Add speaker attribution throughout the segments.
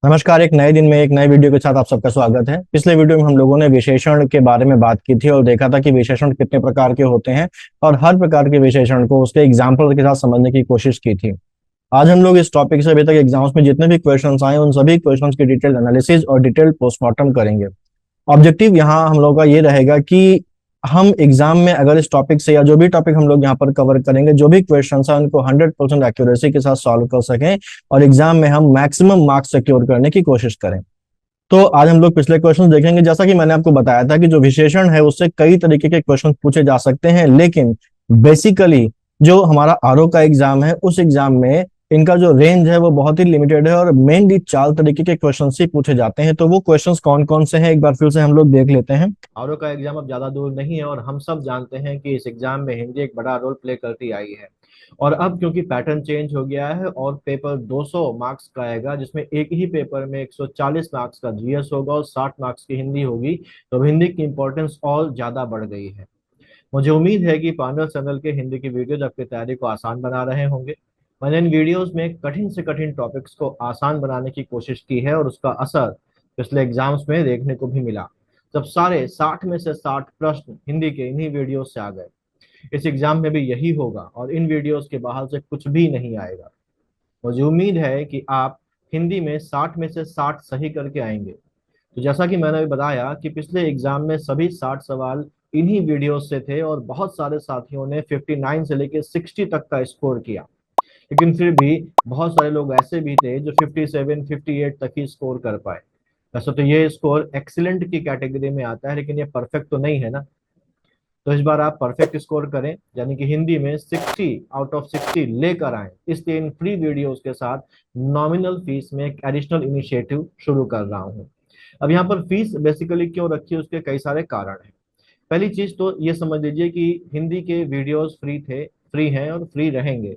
Speaker 1: नमस्कार। एक नए दिन में एक नए वीडियो के साथ आप सबका स्वागत है। पिछले वीडियो में हम लोगों ने विशेषण के बारे में बात की थी और देखा था कि विशेषण कितने प्रकार के होते हैं और हर प्रकार के विशेषण को उसके एग्जाम्पल के साथ समझने की कोशिश की थी। आज हम लोग इस टॉपिक से अभी तक एग्जाम्स में जितने भी क्वेश्चंस आए उन सभी क्वेश्चंस की डिटेल एनालिसिस और डिटेल पोस्टमार्टम करेंगे। ऑब्जेक्टिव यहाँ हम लोग का ये रहेगा कि हम एग्जाम में अगर इस टॉपिक से या जो भी टॉपिक हम लोग यहाँ पर कवर करेंगे, जो भी क्वेश्चन है उनको 100% एक्यूरेसी के साथ सॉल्व कर सकें और एग्जाम में हम मैक्सिमम मार्क्स सिक्योर करने की कोशिश करें। तो आज हम लोग पिछले क्वेश्चन देखेंगे। जैसा कि मैंने आपको बताया था कि जो विशेषण है उससे कई तरीके के क्वेश्चन पूछे जा सकते हैं, लेकिन बेसिकली जो हमारा आरओ का एग्जाम है उस एग्जाम में इनका जो रेंज है वो बहुत ही लिमिटेड है और मेनली 4 तरीके के क्वेश्चन ही पूछे जाते हैं। तो वो क्वेश्चंस कौन कौन से हैं एक बार फिर से हम लोग देख लेते हैं।
Speaker 2: आरओ का एग्जाम अब ज्यादा दूर नहीं है और हम सब जानते हैं कि इस एग्जाम में हिंदी एक बड़ा रोल प्ले करती आई है। और अब क्योंकि पैटर्न चेंज हो गया है और पेपर 200 मार्क्स का आएगा, जिसमें एक ही पेपर में 140 मार्क्स का जीएस होगा और 60 मार्क्स की हिंदी होगी, तो हिंदी की इंपॉर्टेंस और ज्यादा बढ़ गई है। मुझे उम्मीद है कि पांडव चैनल के हिंदी की वीडियोज आपकी तैयारी को आसान बना रहे होंगे। मैंने इन वीडियोस में कठिन से कठिन टॉपिक्स को आसान बनाने की कोशिश की है और उसका असर पिछले एग्जाम्स में देखने को भी मिला, जब सारे 60 में से 60 प्रश्न हिंदी के इन्हीं वीडियोस से आ गए। इस एग्जाम में भी यही होगा और इन वीडियोस के बाहर से कुछ भी नहीं आएगा। मुझे उम्मीद है कि आप हिंदी में 60 में से 60 सही करके आएंगे। तो जैसा कि मैंने अभी बताया कि पिछले एग्जाम में सभी 60 सवाल इन्हीं वीडियोस से थे और बहुत सारे साथियों ने 59 से लेकर 60 तक का स्कोर किया। लेकिन फिर भी बहुत सारे लोग ऐसे भी थे जो 57, 58 तक ही स्कोर कर पाए। वैसे तो ये स्कोर एक्सीलेंट की कैटेगरी में आता है, लेकिन ये परफेक्ट तो नहीं है ना। तो इस बार आप परफेक्ट स्कोर करें, यानी कि हिंदी में 60 आउट ऑफ 60 लेकर आए। इसलिए इन फ्री वीडियोस के साथ नॉमिनल फीस में एक एडिशनल इनिशिएटिव शुरू कर रहा हूँ। अब यहाँ पर फीस बेसिकली क्यों रखी है, उसके कई सारे कारण हैं। पहली चीज तो ये समझ लीजिए कि हिंदी के वीडियोस फ्री हैं और फ्री रहेंगे।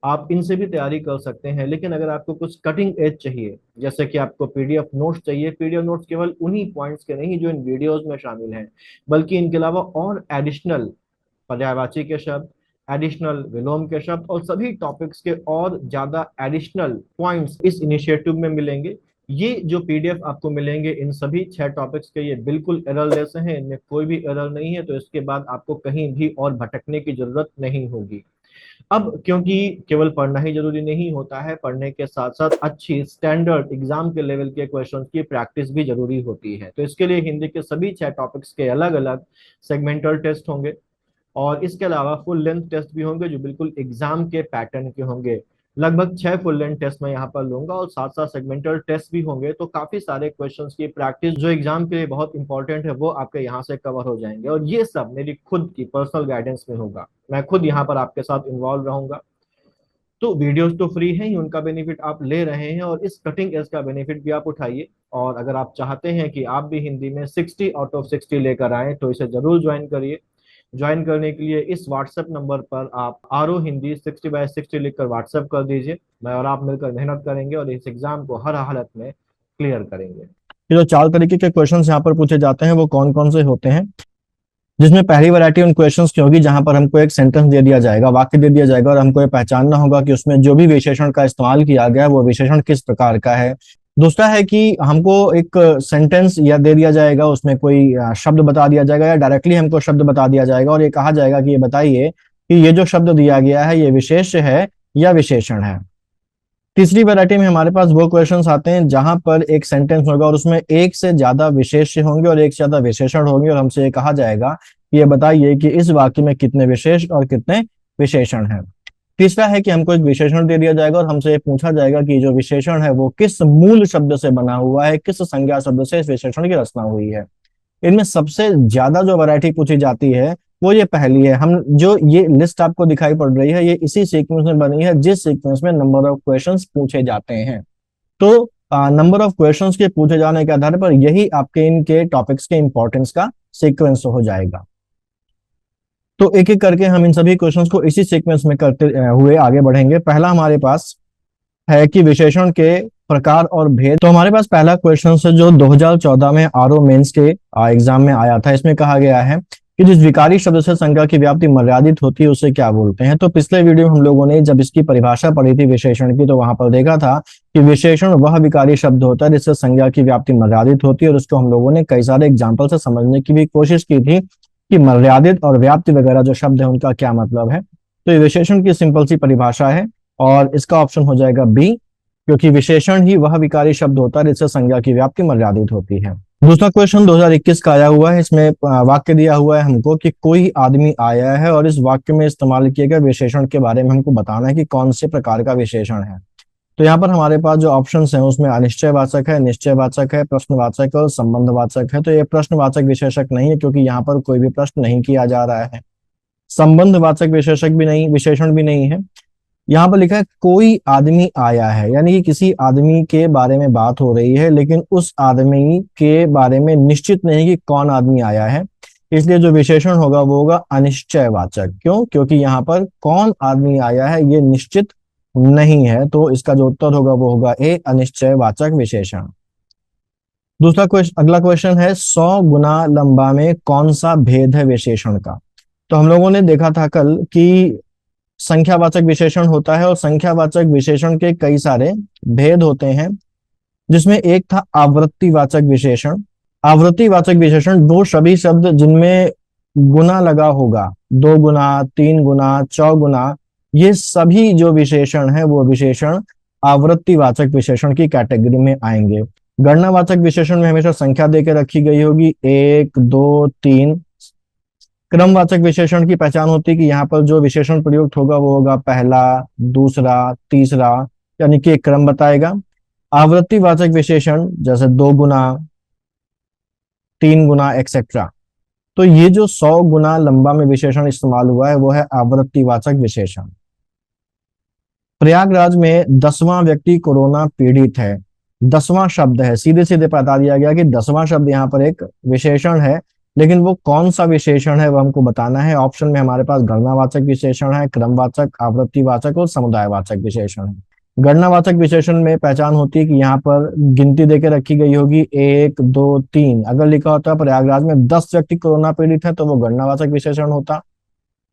Speaker 2: आप इनसे भी तैयारी कर सकते हैं, लेकिन अगर आपको कुछ कटिंग एज चाहिए, जैसे कि आपको पीडीएफ नोट्स चाहिए, पीडीएफ नोट्स केवल उन्हीं पॉइंट्स के नहीं जो इन वीडियोस में शामिल हैं, बल्कि इनके अलावा और एडिशनल पर्यायवाची के शब्द, एडिशनल विलोम के शब्द और सभी टॉपिक्स के और ज्यादा एडिशनल पॉइंट्स इस इनिशिएटिव में मिलेंगे। ये जो पीडीएफ आपको मिलेंगे इन सभी 6 टॉपिक्स के, ये बिल्कुल एररलेस हैं, इनमें कोई भी एरर नहीं है। तो इसके बाद आपको कहीं भी और भटकने की जरूरत नहीं होगी। अब क्योंकि केवल पढ़ना ही जरूरी नहीं होता है, पढ़ने के साथ साथ अच्छी स्टैंडर्ड एग्जाम के लेवल के क्वेश्चंस की प्रैक्टिस भी जरूरी होती है। तो इसके लिए हिंदी के सभी 6 टॉपिक्स के अलग अलग सेगमेंटल टेस्ट होंगे और इसके अलावा फुल लेंथ टेस्ट भी होंगे जो बिल्कुल एग्जाम के पैटर्न के होंगे। लगभग 6 फुल लेंथ टेस्ट मैं यहाँ पर लूंगा और साथ साथ सेगमेंटल टेस्ट भी होंगे। तो काफी सारे क्वेश्चंस की प्रैक्टिस जो एग्जाम के लिए बहुत इंपॉर्टेंट है वो आपके यहाँ से कवर हो जाएंगे और ये सब मेरी खुद की पर्सनल गाइडेंस में होगा। मैं खुद यहाँ पर आपके साथ इन्वॉल्व रहूंगा। तो वीडियोस तो फ्री हैं ही, उनका बेनिफिट आप ले रहे हैं और इस कटिंग एज का बेनिफिट भी आप उठाइए। और अगर आप चाहते हैं कि आप भी हिंदी में 60 आउट ऑफ 60 लेकर आए तो इसे जरूर ज्वाइन करिए। ज्वाइन करने के लिए इस व्हाट्सएप नंबर पर आप आरओ हिंदी 60/60 लिखकर व्हाट्सएप कर दीजिए। मैं और आप मिलकर मेहनत करेंगे और इस एग्जाम को हर हालत में क्लियर करेंगे।
Speaker 1: ये जो 4 तरीके के क्वेश्चन यहाँ पर पूछे जाते हैं वो कौन कौन से होते हैं, जिसमें पहली वैरायटी उन क्वेश्चंस की होगी जहां पर हमको एक सेंटेंस दे दिया जाएगा, वाक्य दे दिया जाएगा और हमको ये पहचानना होगा कि उसमें जो भी विशेषण का इस्तेमाल किया गया है वो विशेषण किस प्रकार का है। दूसरा है कि हमको एक सेंटेंस या दे दिया जाएगा, उसमें कोई शब्द बता दिया जाएगा या डायरेक्टली हमको शब्द बता दिया जाएगा और ये कहा जाएगा कि ये बताइए कि ये जो शब्द दिया गया है ये विशेष्य है या विशेषण है। तीसरी वैरायटी में हमारे पास वो क्वेश्चंस आते हैं जहां पर एक सेंटेंस होगा और उसमें एक से ज्यादा विशेष्य होंगे और एक से ज्यादा विशेषण होंगे और हमसे ये कहा जाएगा कि ये बताइए कि इस वाक्य में कितने विशेष और कितने विशेषण हैं। तीसरा है कि हमको एक विशेषण दे दिया जाएगा और हमसे ये पूछा जाएगा कि जो विशेषण है वो किस मूल शब्द से बना हुआ है, किस संज्ञा शब्द से इस विशेषण की रचना हुई है। इनमें सबसे ज्यादा जो वैरायटी पूछी जाती है वो ये पहली है। हम जो ये लिस्ट आपको दिखाई पड़ रही है ये इसी सीक्वेंस में बनी है जिस सीक्वेंस में नंबर ऑफ क्वेश्चंस पूछे जाते हैं। तो नंबर ऑफ क्वेश्चंस के पूछे जाने के आधार पर यही आपके इनके टॉपिक्स के इंपॉर्टेंस का सीक्वेंस हो जाएगा। तो एक एक करके हम इन सभी क्वेश्चंस को इसी सीक्वेंस में करते हुए आगे बढ़ेंगे। पहला हमारे पास है कि विशेषण के प्रकार और भेद। तो हमारे पास पहला क्वेश्चन है जो 2014 में आरओ मेंस के एग्जाम में आया था। इसमें कहा गया है कि जिस विकारी शब्द से संज्ञा की व्याप्ति मर्यादित होती है उसे क्या बोलते हैं। तो पिछले वीडियो में हम लोगों ने जब इसकी परिभाषा पढ़ी थी विशेषण की, तो वहां पर देखा था कि विशेषण वह विकारी शब्द होता है जिससे संज्ञा की व्याप्ति मर्यादित होती है, और उसको हम लोगों ने कई सारे एग्जाम्पल से समझने की भी कोशिश की थी कि मर्यादित और व्याप्ति वगैरह जो शब्द है उनका क्या मतलब है। तो ये विशेषण की सिंपल सी परिभाषा है और इसका ऑप्शन हो जाएगा बी, क्योंकि विशेषण ही वह विकारी शब्द होता है जिससे संज्ञा की व्याप्ति मर्यादित होती है। दूसरा क्वेश्चन 2021 का आया हुआ है। इसमें वाक्य दिया हुआ है हमको कि कोई आदमी आया है, और इस वाक्य में इस्तेमाल किए गए विशेषण के बारे में हमको बताना है कि कौन से प्रकार का विशेषण है। तो यहाँ पर हमारे पास जो ऑप्शंस हैं उसमें अनिश्चयवाचक है, निश्चयवाचक है, प्रश्नवाचक और संबंधवाचक है। तो ये प्रश्नवाचक विशेषक नहीं है क्योंकि यहाँ पर कोई भी प्रश्न नहीं किया जा रहा है। संबंधवाचक विशेषक भी नहीं, विशेषण भी नहीं है। यहाँ पर लिखा है कोई आदमी आया है, यानी कि किसी आदमी के बारे में बात हो रही है, लेकिन उस आदमी के बारे में निश्चित नहीं कि कौन आदमी आया है, इसलिए जो विशेषण होगा वो होगा अनिश्चयवाचक। क्यों? क्योंकि यहाँ पर कौन आदमी आया है ये निश्चित नहीं है, तो इसका जो उत्तर होगा वो होगा ए, अनिश्चयवाचक विशेषण। दूसरा क्वेश्चन, अगला क्वेश्चन है 100 गुना लंबा में कौन सा भेद है विशेषण का। तो हम लोगों ने देखा था कल कि संख्यावाचक विशेषण होता है और संख्यावाचक विशेषण के कई सारे भेद होते हैं, जिसमें एक था आवृत्तिवाचक विशेषण। आवृत्तिवाचक विशेषण वो सभी शब्द जिनमें गुना लगा होगा, 2 गुना, 3 गुना, 4 गुना, ये सभी जो विशेषण है वो विशेषण आवृत्तिवाचक विशेषण की कैटेगरी में आएंगे। गणनावाचक विशेषण में हमेशा संख्या देकर रखी गई होगी 1, 2, 3। क्रमवाचक विशेषण की पहचान होती है कि यहाँ पर जो विशेषण प्रयुक्त होगा वो होगा पहला, दूसरा, तीसरा, यानी कि एक क्रम बताएगा। आवृत्तिवाचक विशेषण जैसे 2 गुना, 3 गुना एक्सेट्रा। तो ये जो 100 गुना लंबा में विशेषण इस्तेमाल हुआ है वो है आवृत्तिवाचक विशेषण। प्रयागराज में 10वां व्यक्ति कोरोना पीड़ित है, 10वां शब्द है, सीधे सीधे बता दिया गया कि 10वां शब्द यहाँ पर एक विशेषण है, लेकिन वो कौन सा विशेषण है वो हमको बताना है। ऑप्शन में हमारे पास गणनावाचक विशेषण है, क्रमवाचक, आवृत्तिवाचक और समुदायवाचक विशेषण है। गणनावाचक विशेषण में पहचान होती है कि यहाँ पर गिनती देकर रखी गई होगी 1, 2, 3। अगर लिखा होता प्रयागराज में 10 व्यक्ति कोरोना पीड़ित है तो वो गणनावाचक विशेषण होता।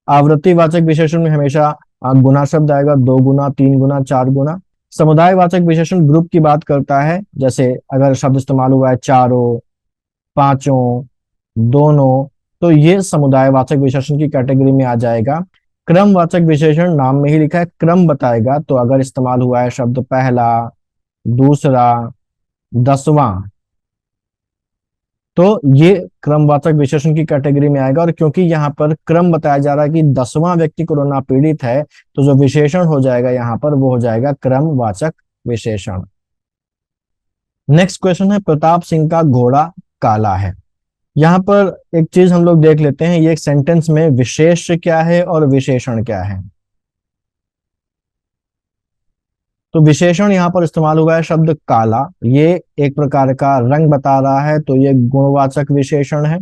Speaker 1: आवृत्तिवाचक विशेषण में हमेशा गुना शब्द आएगा, 2 गुना, 3 गुना, 4 गुना। समुदायवाचक विशेषण ग्रुप की बात करता है, जैसे अगर शब्द इस्तेमाल हुआ है चारों, पांचों, दोनों, तो ये समुदायवाचक विशेषण की कैटेगरी में आ जाएगा। क्रमवाचक विशेषण नाम में ही लिखा है क्रम बताएगा, तो अगर इस्तेमाल हुआ है शब्द पहला, दूसरा, 10वां, तो ये क्रमवाचक विशेषण की कैटेगरी में आएगा। और क्योंकि यहाँ पर क्रम बताया जा रहा है कि 10वां व्यक्ति कोरोना पीड़ित है, तो जो विशेषण हो जाएगा यहाँ पर वो हो जाएगा क्रमवाचक विशेषण। नेक्स्ट क्वेश्चन है प्रताप सिंह का घोड़ा काला है। यहाँ पर एक चीज हम लोग देख लेते हैं, ये एक सेंटेंस में विशेष क्या है और विशेषण क्या है। तो विशेषण यहाँ पर इस्तेमाल हुआ है शब्द काला, ये एक प्रकार का रंग बता रहा है, तो ये गुणवाचक विशेषण है।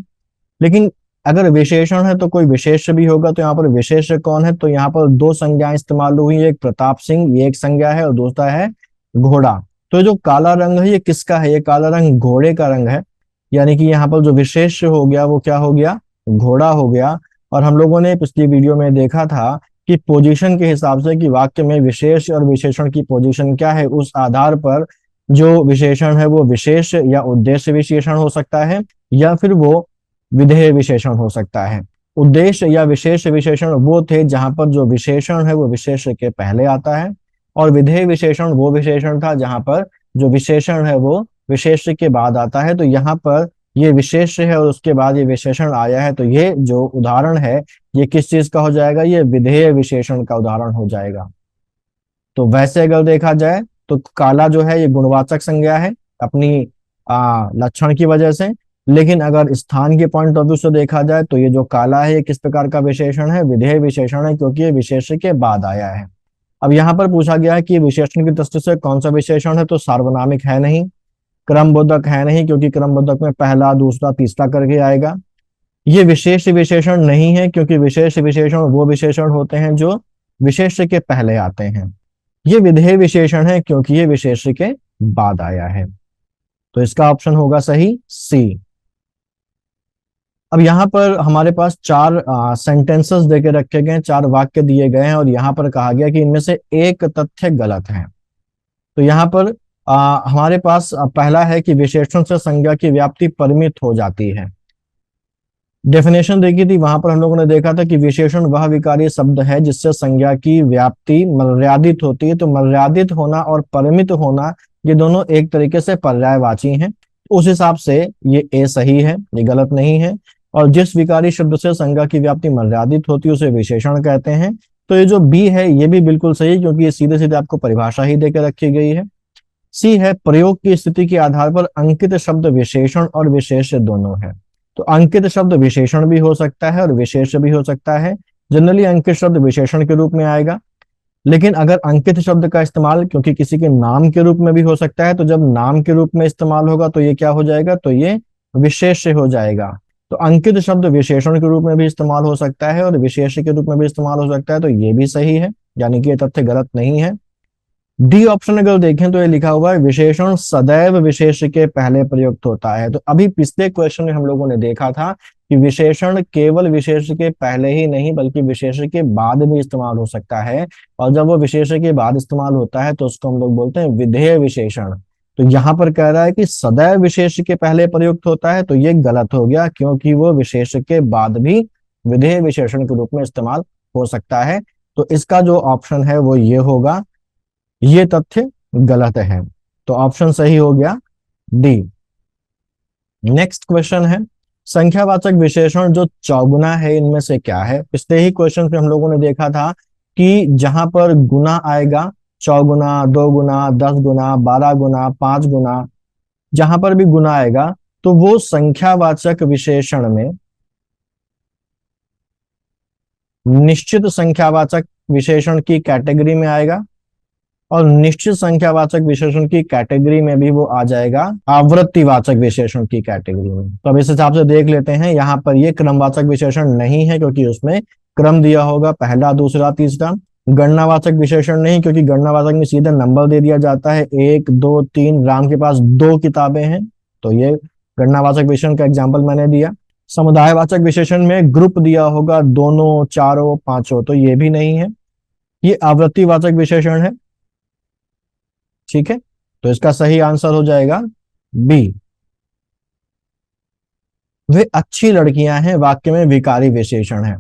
Speaker 1: लेकिन अगर विशेषण है तो कोई विशेष भी होगा, तो यहाँ पर विशेष कौन है, तो यहाँ पर 2 संज्ञाएं इस्तेमाल हुई, एक प्रताप सिंह ये एक संज्ञा है और दूसरा है घोड़ा। तो जो काला रंग है ये किसका है, ये काला रंग घोड़े का रंग है, यानी कि यहाँ पर जो विशेष हो गया वो क्या हो गया, घोड़ा हो गया। और हम लोगों ने पिछली वीडियो में देखा था कि पोजीशन के हिसाब से कि वाक्य में विशेष और विशेषण की पोजीशन क्या है, उस आधार पर जो विशेषण है वो विशेष या उद्देश्य विशेषण हो सकता है या फिर वो विधेय विशेषण हो सकता है। उद्देश्य या विशेष विशेषण वो थे जहां पर जो विशेषण है वो विशेष के पहले आता है, और विधेय विशेषण वो विशेषण था जहां पर जो विशेषण है वो विशेष के बाद आता है। तो यहाँ पर ये विशेष है और उसके बाद ये विशेषण आया है, तो ये जो उदाहरण है ये किस चीज का हो जाएगा, ये विधेय विशेषण का उदाहरण हो जाएगा। तो वैसे अगर देखा जाए तो काला जो है ये गुणवाचक संज्ञा है अपनी लक्षण की वजह से, लेकिन अगर स्थान के पॉइंट ऑफ व्यू से देखा जाए तो ये जो काला है ये किस प्रकार का विशेषण है, विधेय विशेषण है, क्योंकि ये विशेष के बाद आया है। अब यहाँ पर पूछा गया है कि विशेषण की दृष्टि से कौन सा विशेषण है, तो सार्वनामिक है नहीं, क्रमबोधक है नहीं, क्योंकि क्रमबोधक में पहला, दूसरा, तीसरा करके आएगा। ये विशेष विशेषण नहीं है, क्योंकि विशेष विशेषण वो विशेषण होते हैं जो विशेष के पहले आते हैं। ये विधेय विशेषण है क्योंकि ये विशेष के बाद आया है। तो इसका ऑप्शन होगा सही सी। अब यहाँ पर हमारे पास चार सेंटेंसेस देके रखे गए हैं, चार वाक्य दिए गए हैं और यहाँ पर कहा गया कि इनमें से एक तथ्य गलत है। तो यहाँ पर हमारे पास पहला है कि विशेषण से संज्ञा की व्याप्ति परिमित हो जाती है। डेफिनेशन देखी थी, वहां पर हम लोगों ने देखा था कि विशेषण वह विकारी शब्द है जिससे संज्ञा की व्याप्ति मर्यादित होती है। तो मर्यादित होना और परिमित होना ये दोनों एक तरीके से पर्यायवाची हैं। उस हिसाब से ये ए सही है, ये गलत नहीं है। और जिस विकारी शब्द से संज्ञा की व्याप्ति मर्यादित होती है उसे विशेषण कहते हैं। तो ये जो बी है ये भी बिल्कुल सही है, क्योंकि ये सीधे सीधे आपको परिभाषा ही देकर रखी गई है। सी है प्रयोग की स्थिति के आधार पर अंकित शब्द विशेषण और विशेष्य दोनों है। तो अंकित शब्द विशेषण भी हो सकता है और विशेष्य भी हो सकता है। जनरली अंकित शब्द विशेषण के रूप में आएगा, लेकिन अगर अंकित शब्द का इस्तेमाल क्योंकि किसी के नाम के रूप में भी हो सकता है, तो जब नाम के रूप में इस्तेमाल होगा तो ये क्या हो जाएगा, तो ये विशेष्य हो जाएगा। तो अंकित शब्द विशेषण के रूप में भी इस्तेमाल हो सकता है और विशेष्य के रूप में भी इस्तेमाल हो सकता है, तो ये भी सही है, यानी कि ये तथ्य गलत नहीं है। डी ऑप्शन अगर देखें तो ये लिखा हुआ है विशेषण सदैव विशेष्य के पहले प्रयुक्त होता है। तो अभी पिछले क्वेश्चन में हम लोगों ने देखा था कि विशेषण केवल विशेष्य के पहले ही नहीं बल्कि विशेष्य के बाद भी इस्तेमाल हो सकता है, और जब वो विशेष्य के बाद इस्तेमाल होता है तो उसको हम लोग बोलते हैं विधेय विशेषण। तो यहाँ पर कह रहा है कि सदैव विशेष्य के पहले प्रयुक्त होता है, तो ये गलत हो गया, क्योंकि वो विशेष्य के बाद भी विधेय विशेषण के रूप में इस्तेमाल हो सकता है। तो इसका जो ऑप्शन है वो ये होगा, ये तथ्य गलत है। तो ऑप्शन सही हो गया डी। नेक्स्ट क्वेश्चन है संख्यावाचक विशेषण जो चौगुना है इनमें से क्या है। पिछले ही क्वेश्चन पे हम लोगों ने देखा था कि जहां पर गुना आएगा, चौगुना, दो गुना, 10 गुना, 12 गुना, 5 गुना, जहां पर भी गुना आएगा तो वो संख्यावाचक विशेषण में निश्चित संख्यावाचक विशेषण की कैटेगरी में आएगा, और निश्चित संख्यावाचक विशेषण की कैटेगरी में भी वो आ जाएगा आवृत्तिवाचक विशेषण की कैटेगरी में। तो अब इस हिसाब से देख लेते हैं, यहाँ पर ये क्रमवाचक विशेषण नहीं है क्योंकि उसमें क्रम दिया होगा पहला, दूसरा, तीसरा। गणनावाचक विशेषण नहीं, क्योंकि गणनावाचक में सीधा नंबर दे दिया जाता है 1 2 3। राम के पास 2 किताबें हैं, तो ये गणनावाचक विशेषण का एग्जाम्पल मैंने दिया। समुदायवाचक विशेषण में ग्रुप दिया होगा दोनों, चारों, पांचों, तो ये भी नहीं है। ये आवृत्तिवाचक विशेषण है, ठीक है। तो इसका सही आंसर हो जाएगा बी। वे अच्छी लड़कियां हैं वाक्य में विकारी विशेषण है।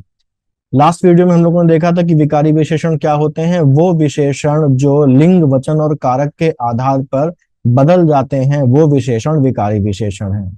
Speaker 1: लास्ट वीडियो में हम लोगों ने देखा था कि विकारी विशेषण क्या होते हैं, वो विशेषण जो लिंग, वचन और कारक के आधार पर बदल जाते हैं वो विशेषण विकारी विशेषण है।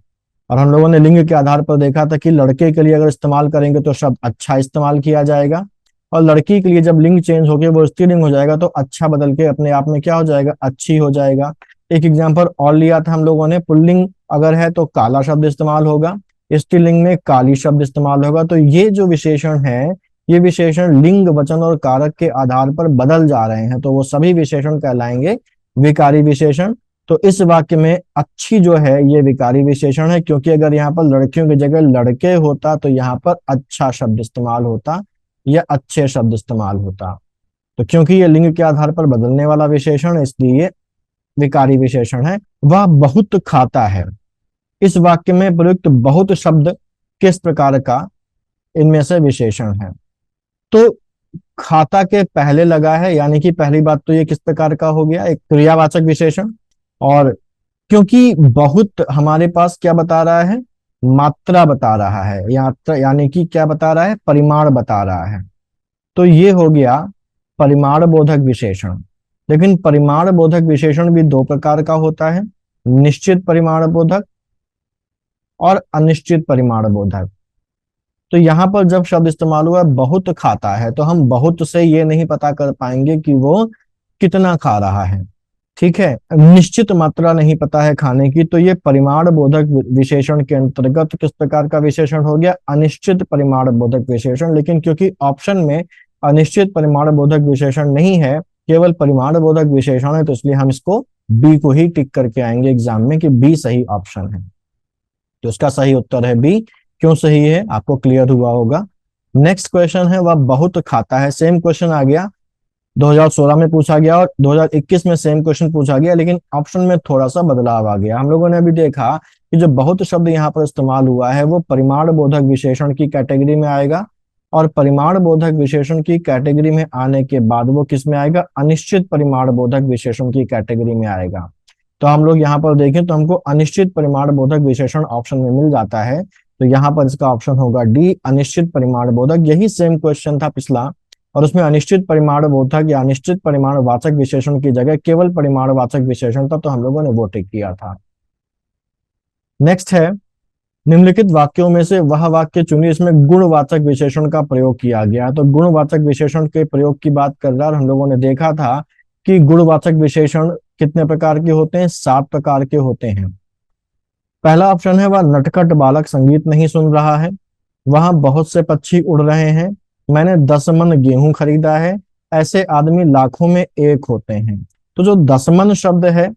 Speaker 1: और हम लोगों ने लिंग के आधार पर देखा था कि लड़के के लिए अगर इस्तेमाल करेंगे तो शब्द अच्छा इस्तेमाल किया जाएगा, और लड़की के लिए जब लिंग चेंज होके वो स्त्रीलिंग हो जाएगा तो अच्छा बदल के अपने आप में क्या हो जाएगा, अच्छी हो जाएगा। एक एग्जांपल और लिया था हम लोगों ने, पुल्लिंग अगर है तो काला शब्द इस्तेमाल होगा, स्त्रीलिंग में काली शब्द इस्तेमाल होगा। तो ये जो विशेषण है, ये विशेषण लिंग, वचन और कारक के आधार पर बदल जा रहे हैं, तो वो सभी विशेषण कहलाएंगे विकारी विशेषण। तो इस वाक्य में अच्छी जो है ये विकारी विशेषण है, क्योंकि अगर यहाँ पर लड़कियों की जगह लड़के होता तो यहाँ पर अच्छा शब्द इस्तेमाल होता या अच्छे शब्द इस्तेमाल होता। तो क्योंकि ये लिंग के आधार पर बदलने वाला विशेषण है इसलिए विकारी विशेषण है। वह बहुत खाता है, इस वाक्य में प्रयुक्त बहुत शब्द किस प्रकार का इनमें से विशेषण है। तो खाता के पहले लगा है, यानी कि पहली बात तो ये किस प्रकार का हो गया, एक क्रियावाचक विशेषण। और क्योंकि बहुत हमारे पास क्या बता रहा है, मात्रा बता रहा है, यानी कि क्या बता रहा है, परिमाण बता रहा है। तो ये हो गया परिमाण बोधक विशेषण। लेकिन परिमाण बोधक विशेषण भी दो प्रकार का होता है, निश्चित परिमाण बोधक और अनिश्चित परिमाण बोधक। तो यहाँ पर जब शब्द इस्तेमाल हुआ बहुत खाता है, तो हम बहुत से ये नहीं पता कर पाएंगे कि वो कितना खा रहा है, ठीक है। निश्चित मात्रा नहीं पता है खाने की, तो ये परिमाण बोधक विशेषण के अंतर्गत किस प्रकार का विशेषण हो गया, अनिश्चित परिमाण बोधक विशेषण। लेकिन क्योंकि ऑप्शन में अनिश्चित परिमाण बोधक विशेषण नहीं है, केवल परिमाण बोधक विशेषण है, तो इसलिए हम इसको बी को ही टिक करके आएंगे एग्जाम में कि बी सही ऑप्शन है। तो इसका सही उत्तर है बी। क्यों सही है आपको क्लियर हुआ होगा। नेक्स्ट क्वेश्चन है वह बहुत खाता है। सेम क्वेश्चन आ गया, 2016 में पूछा गया और 2021 में सेम क्वेश्चन पूछा गया, लेकिन ऑप्शन में थोड़ा सा बदलाव आ गया। हम लोगों ने अभी देखा कि जो बहुत शब्द यहाँ पर इस्तेमाल हुआ है वो परिमाण बोधक विशेषण की कैटेगरी में आएगा, और परिमाण बोधक विशेषण की कैटेगरी में आने के बाद वो किस में आएगा, अनिश्चित परिमाण बोधक विशेषण की कैटेगरी में आएगा। तो हम लोग यहाँ पर देखें तो हमको अनिश्चित परिमाण बोधक विशेषण ऑप्शन में मिल जाता है, तो यहाँ पर इसका ऑप्शन होगा डी, अनिश्चित परिमाण बोधक। यही सेम क्वेश्चन था पिछला, और उसमें अनिश्चित परिमाण बोधक या अनिश्चित परिमाण वाचक विशेषण की जगह केवल परिमाण वाचक विशेषण था, तो हम लोगों ने वो टिक किया था। नेक्स्ट है, निम्नलिखित वाक्यों में से वह वाक्य चुनिए इसमें गुणवाचक विशेषण का प्रयोग किया गया है। तो गुणवाचक विशेषण के प्रयोग की बात कर रहा है, हम लोगों ने देखा था कि गुणवाचक विशेषण कितने प्रकार के होते हैं, 7 प्रकार के होते हैं। पहला ऑप्शन है, वह नटखट बालक संगीत नहीं सुन रहा है, वहां बहुत से पक्षी उड़ रहे हैं, मैंने 10 मन गेहूं खरीदा है, ऐसे आदमी लाखों में एक होते हैं। तो जो 10 मन शब्द है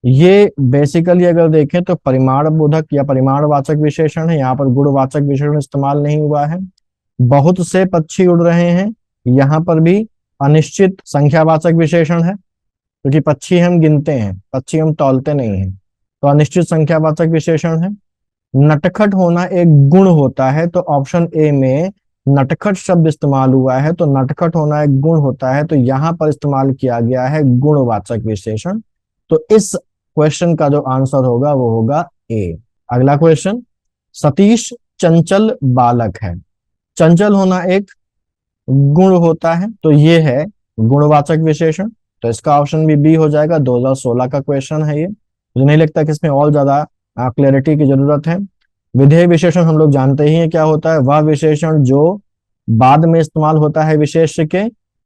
Speaker 1: ये बेसिकली अगर देखें तो परिमाण बोधक या परिमाणवाचक विशेषण है, यहाँ पर गुणवाचक विशेषण इस्तेमाल नहीं हुआ है। बहुत से पक्षी उड़ रहे हैं, यहाँ पर भी अनिश्चित संख्यावाचक विशेषण है, क्योंकि पक्षी हम गिनते हैं, पक्षी हम तौलते नहीं हैं, तो अनिश्चित संख्यावाचक विशेषण है। नटखट होना एक गुण होता है, तो ऑप्शन ए में नटखट शब्द इस्तेमाल हुआ है, तो नटखट होना एक गुण होता है, तो यहाँ पर इस्तेमाल किया गया है गुणवाचक विशेषण। तो इस क्वेश्चन का जो आंसर होगा वो होगा ए। अगला क्वेश्चन, सतीश चंचल बालक है, चंचल होना एक गुण होता है, तो ये है गुणवाचक विशेषण, तो इसका ऑप्शन भी बी हो जाएगा। 2016 का क्वेश्चन है ये, मुझे नहीं लगता कि इसमें और ज्यादा क्लैरिटी की जरूरत है। विधेय विशेषण हम लोग जानते ही हैं क्या होता है, वह विशेषण जो बाद में इस्तेमाल होता है विशेष के,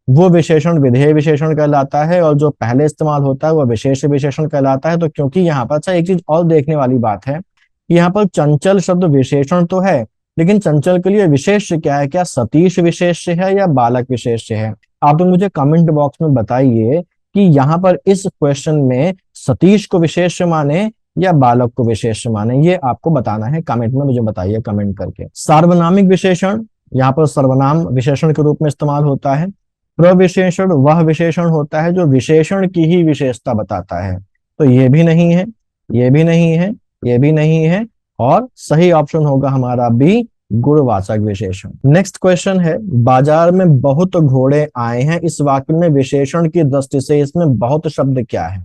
Speaker 1: वो विशेषण विधेय विशेषण कहलाता है, और जो पहले इस्तेमाल होता है वह विशेष विशेषण कहलाता है। तो क्योंकि यहाँ पर अच्छा एक चीज और देखने वाली बात है कि यहाँ पर चंचल शब्द विशेषण तो है, लेकिन चंचल के लिए विशेष क्या है, क्या सतीश विशेष है या बालक विशेष है? आप तो मुझे कमेंट बॉक्स में बताइए कि यहाँ पर इस क्वेश्चन में सतीश को विशेष माने या बालक को विशेष माने, ये आपको बताना है कमेंट में, मुझे बताइए कमेंट करके। सार्वनामिक विशेषण यहाँ पर सर्वनाम विशेषण के रूप में इस्तेमाल होता है। प्रविशेषण वह विशेषण होता है जो विशेषण की ही विशेषता बताता है, तो ये भी नहीं है, ये भी नहीं है, ये भी नहीं है, और सही ऑप्शन होगा हमारा बी, गुणवाचक विशेषण। नेक्स्ट क्वेश्चन है, बाजार में बहुत घोड़े आए हैं, इस वाक्य में विशेषण की दृष्टि से इसमें बहुत शब्द क्या है?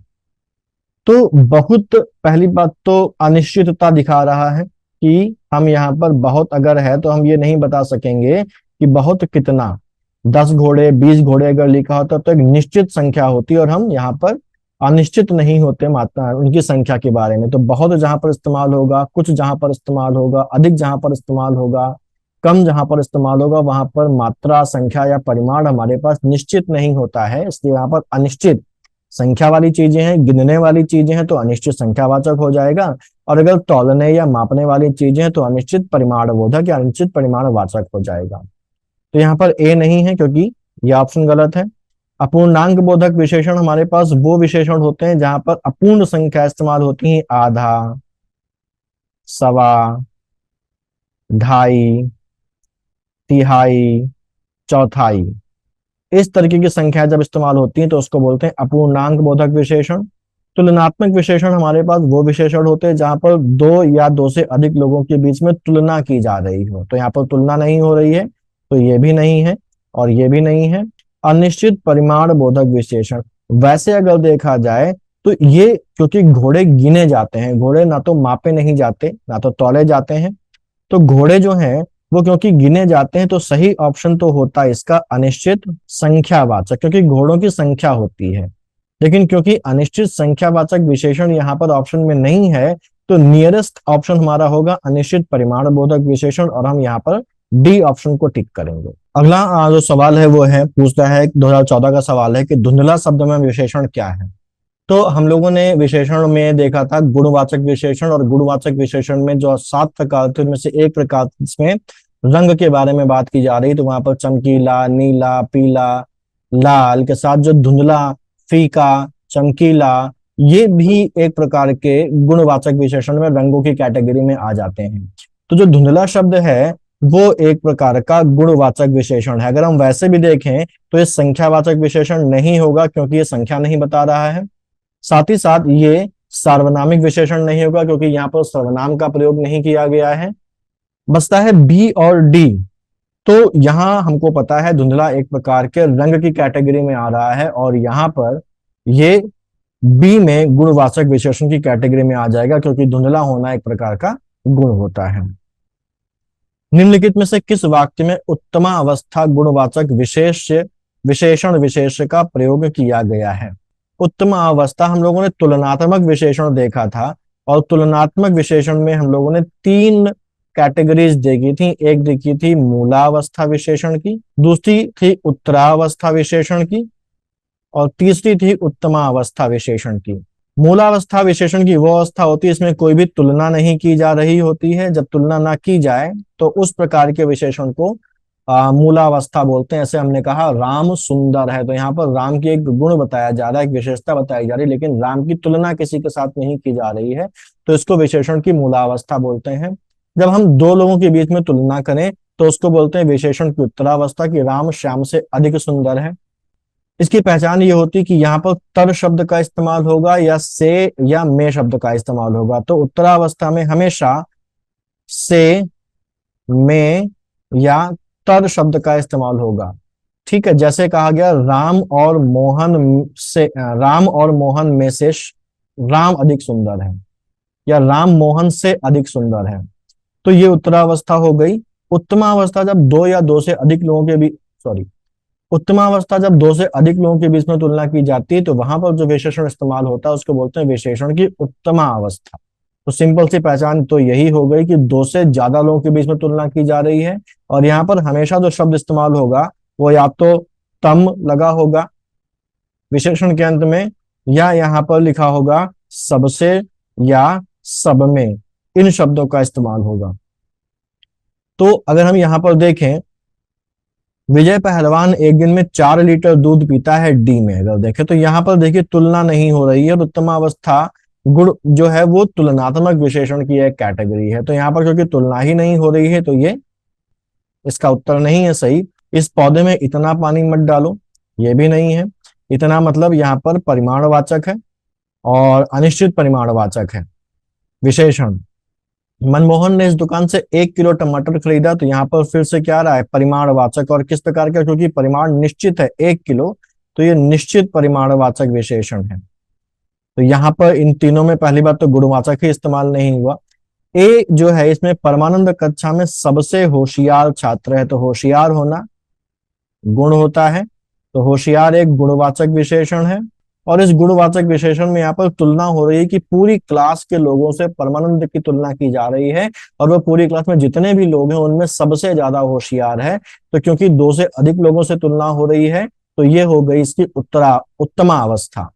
Speaker 1: तो बहुत, पहली बात तो अनिश्चितता दिखा रहा है कि हम यहाँ पर बहुत अगर है तो हम ये नहीं बता सकेंगे कि बहुत कितना, 10 घोड़े 20 घोड़े अगर लिखा होता तो एक निश्चित संख्या होती, और हम यहाँ पर अनिश्चित नहीं होते मात्रा उनकी संख्या के बारे में। तो बहुत जहां पर इस्तेमाल होगा, कुछ जहां पर इस्तेमाल होगा, अधिक जहां पर इस्तेमाल होगा, कम जहां पर इस्तेमाल होगा, वहां पर मात्रा, संख्या या परिमाण हमारे पास निश्चित नहीं होता है, इसलिए यहाँ पर अनिश्चित संख्या वाली चीजें हैं, गिनने वाली चीजें हैं तो अनिश्चित संख्यावाचक हो जाएगा, और अगर तौलने या मापने वाली चीजें हैं तो अनिश्चित परिमाण बोधक या अनिश्चित परिमाण वाचक हो जाएगा। तो यहाँ पर ए नहीं है क्योंकि यह ऑप्शन गलत है। अपूर्णांक बोधक विशेषण हमारे पास वो विशेषण होते हैं जहां पर अपूर्ण संख्या इस्तेमाल होती है, आधा, सवा, ढाई, तिहाई, चौथाई, इस तरीके की संख्या जब इस्तेमाल होती है तो उसको बोलते हैं अपूर्णांक बोधक विशेषण। तुलनात्मक विशेषण हमारे पास वो विशेषण होते हैं जहां पर 2 या 2 से अधिक लोगों के बीच में तुलना की जा रही हो, तो यहाँ पर तुलना नहीं हो रही है, तो ये भी नहीं है और ये भी नहीं है। अनिश्चित परिमाण बोधक विशेषण, वैसे अगर देखा जाए तो ये, क्योंकि घोड़े गिने जाते हैं, घोड़े ना तो मापे नहीं जाते ना तो तौले जाते हैं, तो घोड़े जो हैं वो क्योंकि गिने जाते हैं, तो सही ऑप्शन तो होता है इसका अनिश्चित संख्यावाचक, क्योंकि घोड़ों की संख्या होती है। लेकिन क्योंकि अनिश्चित संख्यावाचक विशेषण यहाँ पर ऑप्शन में नहीं है, तो नियरेस्ट ऑप्शन हमारा होगा अनिश्चित परिमाण बोधक विशेषण, और हम यहाँ पर डी ऑप्शन को टिक करेंगे। अगला जो सवाल है वो है, पूछता है 2014 का सवाल है कि धुंधला शब्द में विशेषण क्या है? तो हम लोगों ने विशेषण में देखा था गुणवाचक विशेषण, और गुणवाचक विशेषण में जो 7 प्रकार थे उनमें से एक प्रकार इसमें रंग के बारे में बात की जा रही, तो वहां पर चमकीला, नीला, पीला, लाल के साथ जो धुंधला, फीका, चमकीला, ये भी एक प्रकार के गुणवाचक विशेषण में रंगों की कैटेगरी में आ जाते हैं। तो जो धुंधला शब्द है वो एक प्रकार का गुणवाचक विशेषण है। अगर हम वैसे भी देखें तो ये संख्यावाचक विशेषण नहीं होगा, क्योंकि ये संख्या नहीं बता रहा है। साथ ही साथ ये सार्वनामिक विशेषण नहीं होगा, क्योंकि यहाँ पर सर्वनाम का प्रयोग नहीं किया गया है। बचता है बी और डी। तो यहाँ हमको पता है धुंधला एक प्रकार के रंग की कैटेगरी में आ रहा है, और यहाँ पर ये बी में गुणवाचक विशेषण की कैटेगरी में आ जाएगा, क्योंकि धुंधला होना एक प्रकार का गुण होता है। निम्नलिखित में से किस वाक्य में उत्तमा अवस्था गुणवाचक विशेषण विशेष का प्रयोग किया गया है? उत्तमा अवस्था, हम लोगों ने तुलनात्मक विशेषण देखा था, और तुलनात्मक विशेषण में हम लोगों ने 3 कैटेगरीज देखी थी। एक देखी थी मूलावस्था विशेषण की, दूसरी थी उत्तरावस्था विशेषण की, और तीसरी थी उत्तमा अवस्था विशेषण की। मूलावस्था विशेषण की वो अवस्था होती है इसमें कोई भी तुलना नहीं की जा रही होती है। जब तुलना ना की जाए तो उस प्रकार के विशेषण को मूलावस्था बोलते हैं। ऐसे हमने कहा राम सुंदर है, तो यहाँ पर राम की एक गुण बताया जा रहा है, एक विशेषता बताई जा रही है, लेकिन राम की तुलना किसी के साथ नहीं की जा रही है, तो इसको विशेषण की मूलावस्था बोलते हैं। जब हम 2 लोगों के बीच में तुलना करें तो उसको बोलते हैं विशेषण की उत्तरावस्था, की राम श्याम से अधिक सुंदर है। इसकी पहचान ये होती कि यहाँ पर तर शब्द का इस्तेमाल होगा या से या में शब्द का इस्तेमाल होगा। तो उत्तरावस्था में हमेशा से, में या तर शब्द का इस्तेमाल होगा। ठीक है, जैसे कहा गया राम और मोहन में से राम अधिक सुंदर है, या राम मोहन से अधिक सुंदर है। तो ये उत्तरावस्था हो गई। उत्तमावस्था जब 2 या 2 से अधिक लोगों के बीच उत्तमावस्था जब 2 से अधिक लोगों के बीच में तुलना की जाती है, तो वहां पर जो विशेषण इस्तेमाल होता है उसको बोलते हैं विशेषण की उत्तमा अवस्था। तो सिंपल सी पहचान तो यही हो गई कि 2 से ज्यादा लोगों के बीच में तुलना की जा रही है, और यहाँ पर हमेशा जो शब्द इस्तेमाल होगा वो या तो तम लगा होगा विशेषण के अंत में, या यहाँ पर लिखा होगा सबसे या सब में, इन शब्दों का इस्तेमाल होगा। तो अगर हम यहाँ पर देखें, विजय पहलवान एक दिन में 4 लीटर दूध पीता है, डी में अगर देखें तो यहाँ पर देखिए तुलना नहीं हो रही है, और उत्तमावस्था गुण जो है वो तुलनात्मक विशेषण की एक कैटेगरी है। तो यहाँ पर क्योंकि तुलना ही नहीं हो रही है तो ये इसका उत्तर नहीं है सही। इस पौधे में इतना पानी मत डालो, ये भी नहीं है। इतना मतलब यहाँ पर परिमाणवाचक है और अनिश्चित परिमाणवाचक है विशेषण। मनमोहन ने इस दुकान से 1 किलो टमाटर खरीदा, तो यहाँ पर फिर से क्या आ रहा है, परिमाणवाचक। और किस प्रकार का, क्योंकि परिमाण निश्चित है 1 किलो, तो ये निश्चित परिमाणवाचक विशेषण है। तो यहाँ पर इन तीनों में पहली बात तो गुणवाचक ही इस्तेमाल नहीं हुआ। ए जो है इसमें परमानंद कक्षा में सबसे होशियार छात्र है, तो होशियार होना गुण होता है, तो होशियार एक गुणवाचक विशेषण है। और इस गुणवाचक विशेषण में यहाँ पर तुलना हो रही है कि पूरी क्लास के लोगों से परमानंद की तुलना की जा रही है, और वो पूरी क्लास में जितने भी लोग हैं उनमें सबसे ज्यादा होशियार है। तो क्योंकि 2 से अधिक लोगों से तुलना हो रही है, तो ये हो गई इसकी उत्तमा अवस्था,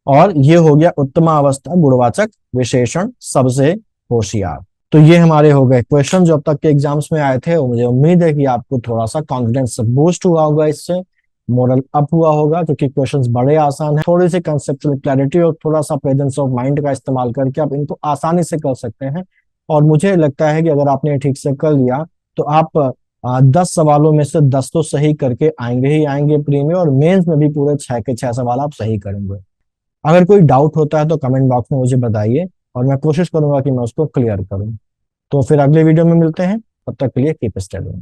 Speaker 1: और ये हो गया उत्तमा अवस्था गुणवाचक विशेषण सबसे होशियार। तो ये हमारे हो गए क्वेश्चन जो अब तक के एग्जाम्स में आए थे। मुझे उम्मीद है कि आपको थोड़ा सा कॉन्फिडेंस बूस्ट हुआ होगा, इससे मोरल अप हुआ होगा, क्योंकि क्वेश्चंस बड़े आसान हैं। थोड़ी सी कंसेप्चुअल क्लैरिटी और थोड़ा सा प्रेजेंस ऑफ माइंड का इस्तेमाल करके आप इनको आसानी से कर सकते हैं। और मुझे लगता है कि अगर आपने ठीक से कर लिया तो आप 10 सवालों में से 10 तो सही करके आएंगे ही आएंगे प्री में, और मेंस में भी पूरे 6 के 6 सवाल आप सही करेंगे। अगर कोई डाउट होता है तो कमेंट बॉक्स में मुझे बताइए, और मैं कोशिश करूंगा कि मैं उसको क्लियर करूं। तो फिर अगले वीडियो में मिलते हैं, तब तक के लिए कीप स्टडी।